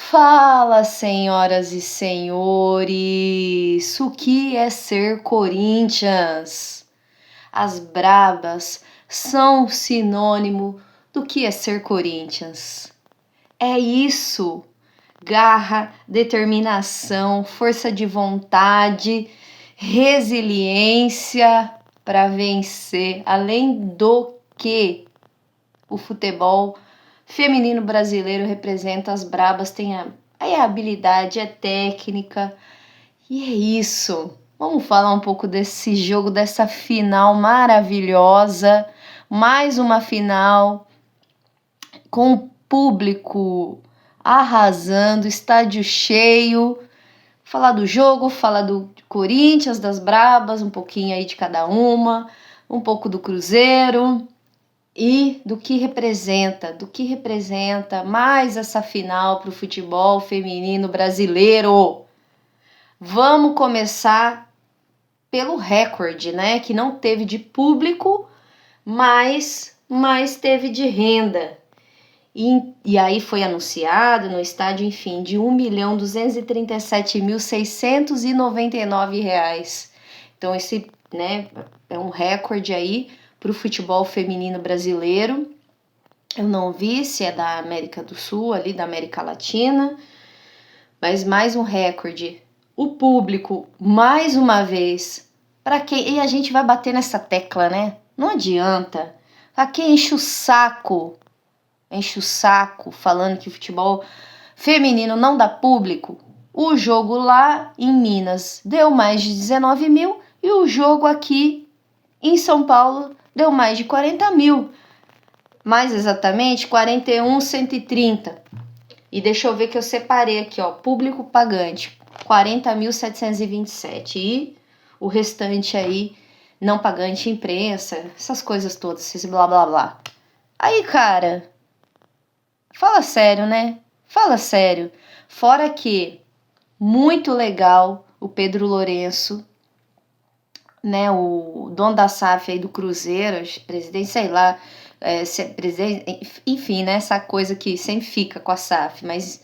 Fala, senhoras e senhores, o que é ser Corinthians? As brabas são sinônimo do que é ser Corinthians. É isso, garra, determinação, força de vontade, resiliência para vencer, além do que o futebol feminino brasileiro representa. As brabas, têm a habilidade, a técnica, e é isso. Vamos falar um pouco desse jogo, dessa final maravilhosa, mais uma final com o público arrasando, estádio cheio. Falar do jogo, falar do Corinthians, das brabas, um pouquinho aí de cada uma, um pouco do Cruzeiro e do que representa mais essa final para o futebol feminino brasileiro. Vamos começar pelo recorde, né? Que não teve de público, mas teve de renda. E aí foi anunciado no estádio, enfim, de R$ 1.237.699. Então esse, né, é um recorde aí para o futebol feminino brasileiro. Eu não vi se é da América do Sul, ali da América Latina, mas mais um recorde. O público, mais uma vez, para quem... E a gente vai bater nessa tecla, né? Não adianta. Pra quem enche o saco falando que o futebol feminino não dá público, o jogo lá em Minas deu mais de 19 mil e o jogo aqui em São Paulo deu mais de 40 mil. Mais exatamente, 41.130. E deixa eu ver que eu separei aqui, ó, público pagante, 40.727. E o restante aí, não pagante, imprensa, essas coisas todas, esse blá blá blá. Aí, cara, fala sério, né? Fala sério. Fora que, muito legal, o Pedro Lourenço, né, o dono da SAF aí do Cruzeiro, presidente, sei lá, presidente, enfim, né, essa coisa que sempre fica com a SAF, mas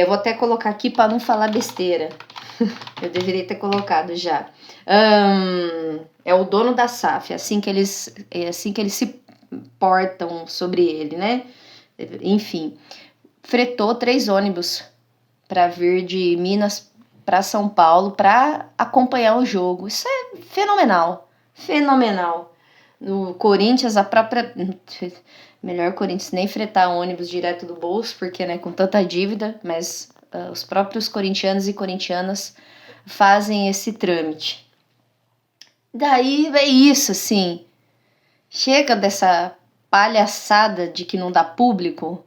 vou até colocar aqui para não falar besteira. Eu deveria ter colocado já. É o dono da SAF, é assim que eles se portam sobre ele, né? Enfim, fretou 3 ônibus para vir de Minas para São Paulo para acompanhar o jogo. Isso é fenomenal, fenomenal. No Corinthians, a própria... Melhor Corinthians nem fretar ônibus direto do bolso, porque, né, com tanta dívida, mas os próprios corintianos e corintianas fazem esse trâmite. Daí é isso, assim, chega dessa palhaçada de que não dá público,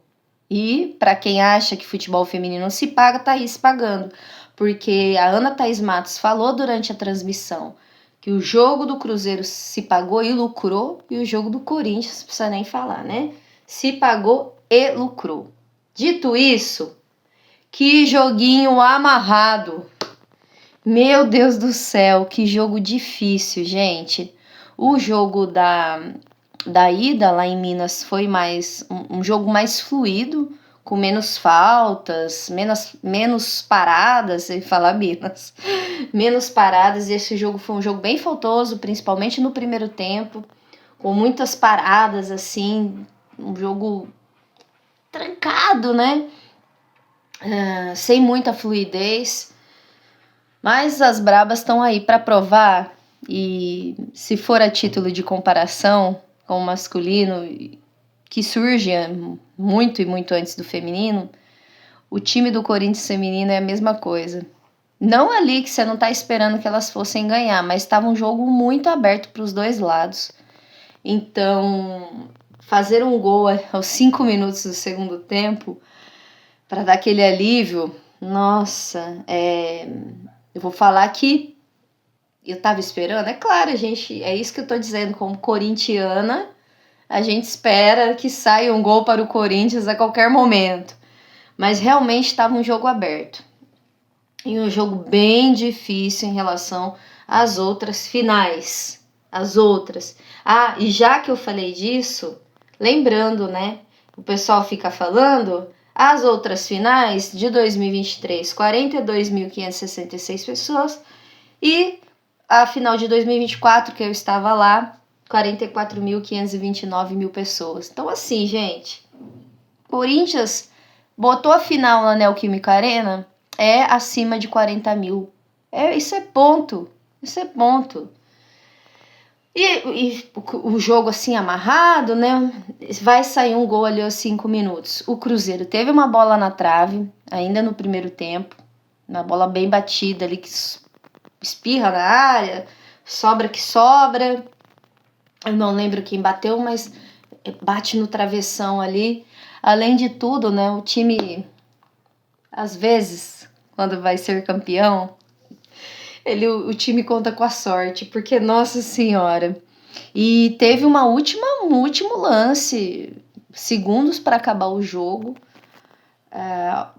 e para quem acha que futebol feminino se paga, tá aí se pagando, porque a Ana Thaís Matos falou durante a transmissão que o jogo do Cruzeiro se pagou e lucrou, e o jogo do Corinthians, não precisa nem falar, né? Se pagou e lucrou. Dito isso, que joguinho amarrado. Meu Deus do céu, que jogo difícil, gente. O jogo da ida lá em Minas foi mais um jogo mais fluido, com menos faltas, menos paradas, e falar Minas, menos paradas. E esse jogo foi um jogo bem faltoso, principalmente no primeiro tempo, com muitas paradas, assim, um jogo trancado, né? Sem muita fluidez. Mas as brabas estão aí para provar, e se for a título de comparação com o masculino, que surge muito e muito antes do feminino, o time do Corinthians feminino é a mesma coisa. Não ali que você não tá esperando que elas fossem ganhar, mas estava um jogo muito aberto para os dois lados. Então, fazer um gol aos 5 minutos do segundo tempo, para dar aquele alívio, nossa, eu vou falar que eu tava esperando, é claro, gente, é isso que eu tô dizendo, como corintiana, a gente espera que saia um gol para o Corinthians a qualquer momento. Mas realmente estava um jogo aberto. E um jogo bem difícil em relação às outras finais. As outras. E já que eu falei disso, lembrando, né? O pessoal fica falando, As outras finais de 2023, 42.566 pessoas. E a final de 2024, que eu estava lá, 44.529 pessoas. Então, assim, gente, Corinthians botou a final na Neoquímica Arena, é acima de 40 mil. Isso é ponto. Isso é ponto. E o jogo assim amarrado, né? Vai sair um gol ali aos 5 minutos. O Cruzeiro teve uma bola na trave, ainda no primeiro tempo. Uma bola bem batida ali, que espirra na área, sobra que sobra. Eu não lembro quem bateu, mas bate no travessão ali. Além de tudo, né? O time, às vezes, quando vai ser campeão, o time conta com a sorte, porque, nossa senhora. E teve um último lance, segundos para acabar o jogo.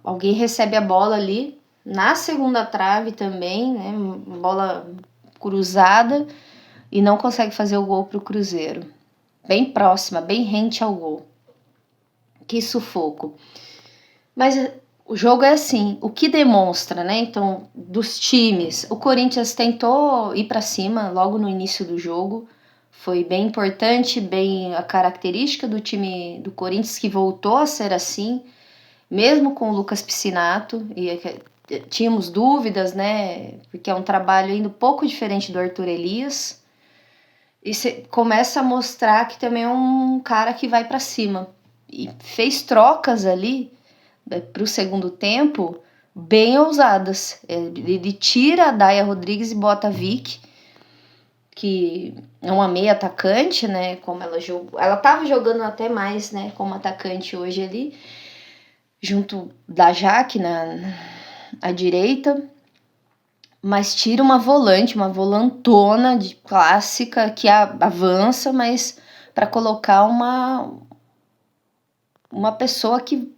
Alguém recebe a bola ali, na segunda trave também, né? Uma bola cruzada e não consegue fazer o gol para o Cruzeiro. Bem próxima, bem rente ao gol. Que sufoco. Mas o jogo é assim, o que demonstra, né? Então, dos times, o Corinthians tentou ir para cima logo no início do jogo. Foi bem importante, bem a característica do time do Corinthians, que voltou a ser assim, mesmo com o Lucas Piscinato. E tínhamos dúvidas, né? Porque é um trabalho ainda um pouco diferente do Arthur Elias. E você começa a mostrar que também é um cara que vai para cima. E fez trocas ali para o segundo tempo bem ousadas. Ele tira a Daya Rodrigues e bota a Vicky, que é uma meia atacante, né? Como ela jogou, ela tava jogando até mais, né? Como atacante hoje ali, junto da Jaque à direita, mas tira uma volantona clássica que avança, mas para colocar uma pessoa que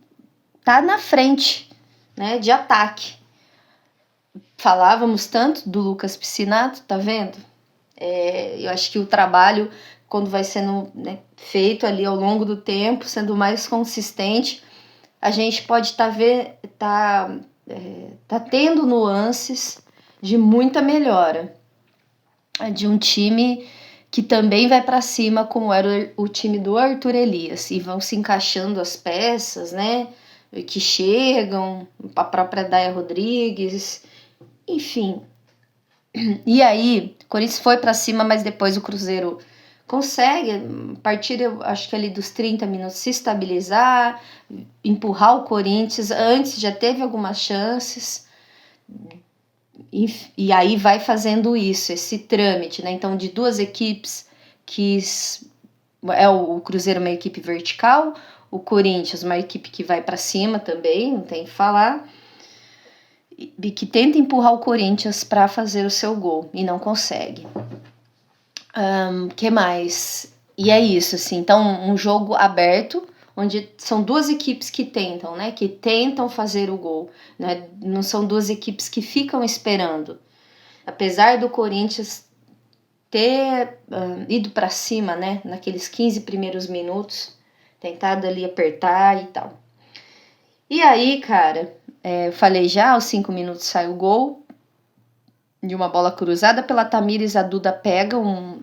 tá na frente, né, de ataque. Falávamos tanto do Lucas Piscinato, tá vendo? Eu acho que o trabalho, quando vai sendo, né, feito ali ao longo do tempo, sendo mais consistente, a gente pode tá tendo nuances de muita melhora. De um time que também vai para cima, como era o time do Arthur Elias, e vão se encaixando as peças, né? Que chegam, a própria Daya Rodrigues, enfim. E aí, o Corinthians foi para cima, mas depois o Cruzeiro consegue, a partir, eu acho que ali dos 30 minutos, se estabilizar, empurrar o Corinthians. Antes já teve algumas chances, e aí vai fazendo esse trâmite, né? Então, de duas equipes que o Cruzeiro uma equipe vertical, o Corinthians uma equipe que vai para cima também, não tem que falar, e que tenta empurrar o Corinthians para fazer o seu gol e não consegue. Que mais? E é isso, assim. Então, um jogo aberto, onde são duas equipes que tentam, né? Que tentam fazer o gol, né? Não são duas equipes que ficam esperando. Apesar do Corinthians ter ido para cima, né? Naqueles 15 primeiros minutos, tentado ali apertar e tal. E aí, cara, eu falei já, aos 5 minutos sai o gol de uma bola cruzada pela Tamires. A Duda pega um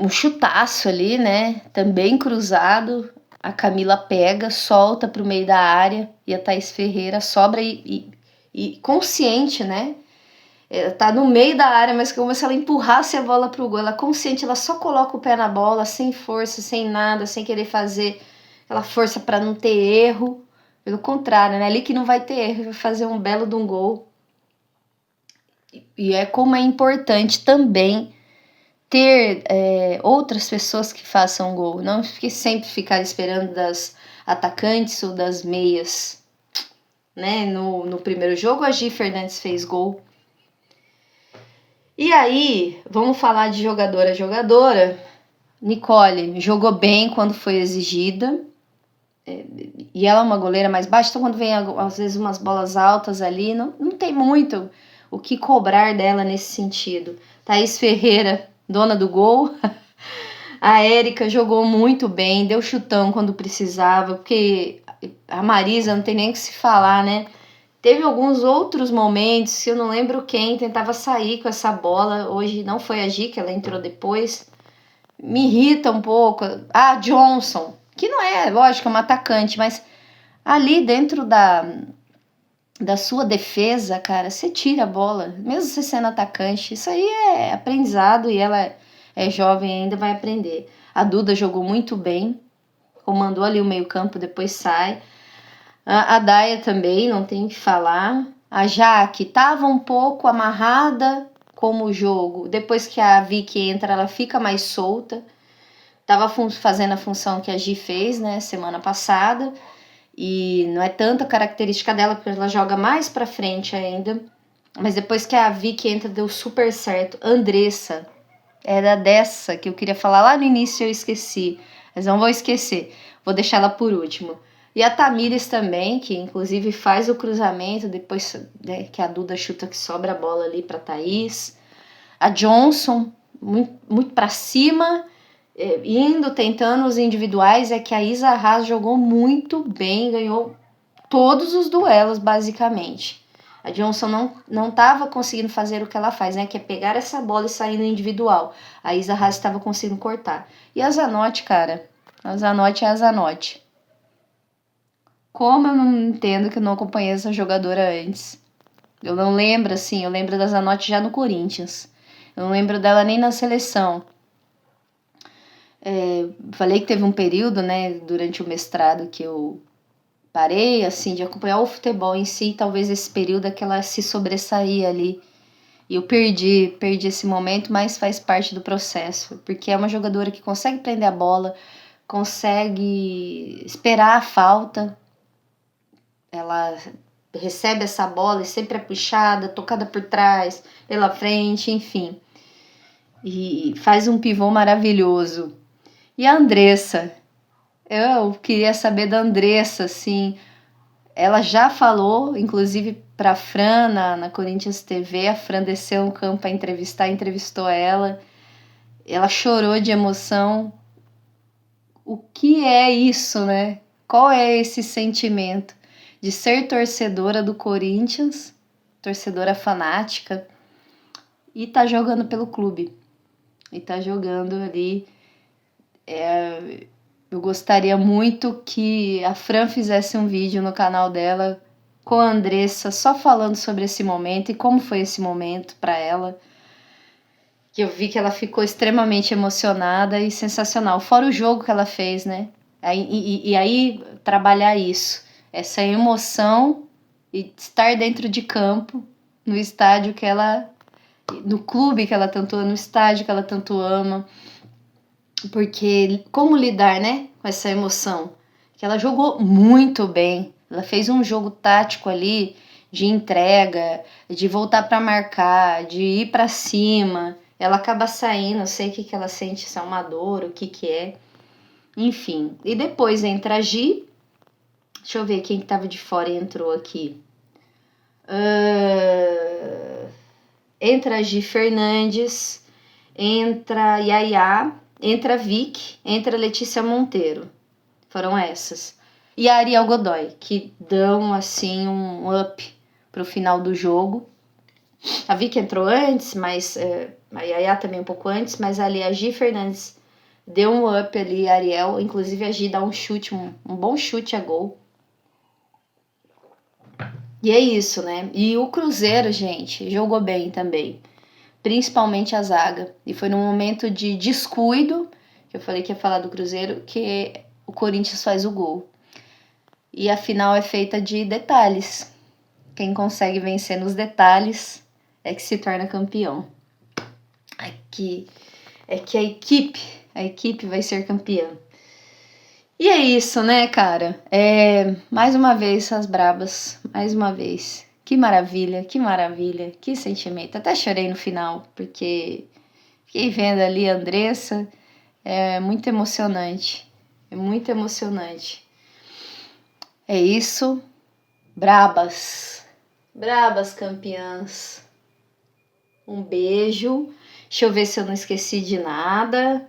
chutaço ali, né? Também cruzado. A Camila pega, solta pro meio da área e a Thaís Ferreira sobra e consciente, né? Ela tá no meio da área, mas como se ela empurrasse a bola pro gol. Ela consciente, ela só coloca o pé na bola, sem força, sem nada, sem querer fazer aquela força para não ter erro. Pelo contrário, né? Ali que não vai ter erro, vai fazer um belo de um gol. E é como é importante também ter outras pessoas que façam gol. Não sempre ficar esperando das atacantes ou das meias. Né? No primeiro jogo, a Gi Fernandes fez gol. E aí, vamos falar de jogadora a jogadora. Nicole jogou bem quando foi exigida. E ela é uma goleira mais baixa, então quando vem às vezes umas bolas altas ali, não tem muito o que cobrar dela nesse sentido. Thaís Ferreira, dona do gol, A Érica jogou muito bem, deu chutão quando precisava, porque a Marisa não tem nem o que se falar, né? Teve alguns outros momentos, se eu não lembro quem, tentava sair com essa bola. Hoje não foi a Gi, que ela entrou depois. Me irrita um pouco. Ah, Johnson, que não é, lógico, é uma atacante, mas ali dentro da sua defesa, cara, você tira a bola, mesmo você sendo atacante. Isso aí é aprendizado e ela é jovem ainda, vai aprender. A Duda jogou muito bem, comandou ali o meio-campo, depois sai. A Daia também, não tem o que falar. A Jaque estava um pouco amarrada como o jogo. Depois que a Vicky entra, ela fica mais solta. Tava fazendo a função que a Gi fez, né, semana passada. E não é tanta característica dela, porque ela joga mais pra frente ainda. Mas depois que a Vicky entra, deu super certo. Andressa, era dessa que eu queria falar lá no início e eu esqueci. Mas não vou esquecer. Vou deixar ela por último. E a Tamires também, que inclusive faz o cruzamento, depois né, que a Duda chuta que sobra a bola ali pra Thaís. A Johnson, muito pra cima, indo, tentando os individuais. É que a Isa Haas jogou muito bem, ganhou todos os duelos, basicamente. A Johnson não estava conseguindo fazer o que ela faz, né? Que é pegar essa bola e sair no individual. A Isa Haas estava conseguindo cortar. E a Zanotti, cara, a Zanotti é a Zanotti. Como eu não entendo que eu não acompanhei essa jogadora antes. Eu não lembro, assim, eu lembro da Zanotti já no Corinthians. Eu não lembro dela nem na seleção. Falei que teve um período, né, durante o mestrado que eu parei, assim, de acompanhar o futebol em si. Talvez esse período é que ela se sobressaía ali. E eu perdi esse momento, mas faz parte do processo. Porque é uma jogadora que consegue prender a bola, consegue esperar a falta. Ela recebe essa bola e sempre é puxada, tocada por trás, pela frente, enfim. E faz um pivô maravilhoso. E a Andressa? Eu queria saber da Andressa, assim. Ela já falou, inclusive, pra Fran na Corinthians TV. A Fran desceu um campo para entrevistar, entrevistou ela. Ela chorou de emoção. O que é isso, né? Qual é esse sentimento de ser torcedora do Corinthians, torcedora fanática, e tá jogando pelo clube? E tá jogando ali. Eu gostaria muito que a Fran fizesse um vídeo no canal dela com a Andressa, só falando sobre esse momento e como foi esse momento para ela. Que eu vi que ela ficou extremamente emocionada e sensacional. Fora o jogo que ela fez, né? E aí trabalhar isso, essa emoção e estar dentro de campo, no estádio que ela, no clube que ela tanto, no estádio que ela tanto ama. Porque como lidar, né, com essa emoção? Que ela jogou muito bem. Ela fez um jogo tático ali de entrega, de voltar para marcar, de ir para cima. Ela acaba saindo, eu sei o que ela sente, se é uma dor, o que é. Enfim. E depois entra a Gi. Deixa eu ver quem que tava de fora e entrou aqui. Entra a Gi Fernandes, entra a Yaya, entra a Vic, entra a Letícia Monteiro. Foram essas. E a Ariel Godoy, que dão assim um up pro final do jogo. A Vicky entrou antes, mas a Yaya também um pouco antes, mas ali a Gi Fernandes deu um up ali, a Ariel, inclusive a Gi dá um chute, um bom chute a gol. E é isso, né? E o Cruzeiro, gente, jogou bem também. Principalmente a zaga. E foi num momento de descuido, que eu falei que ia falar do Cruzeiro, que o Corinthians faz o gol. E a final é feita de detalhes. Quem consegue vencer nos detalhes é que se torna campeão. Aqui é que a equipe vai ser campeã. E é isso, né, cara? Mais uma vez as brabas, mais uma vez. Que maravilha, que sentimento. Até chorei no final, porque fiquei vendo ali a Andressa. É muito emocionante. É muito emocionante. É isso. Brabas. Brabas campeãs. Um beijo. Deixa eu ver se eu não esqueci de nada.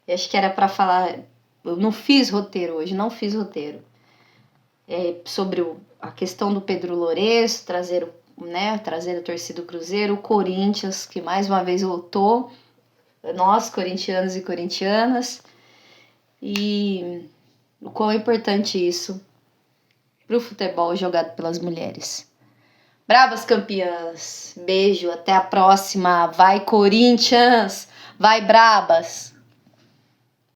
Eu acho que era para falar. Eu não fiz roteiro hoje, não fiz roteiro. Sobre a questão do Pedro Lourenço, trazer a torcida do Cruzeiro, o Corinthians, que mais uma vez voltou, nós, corintianos e corintianas, e o quão é importante isso pro futebol jogado pelas mulheres. Brabas campeãs, beijo, até a próxima, vai Corinthians, vai Brabas!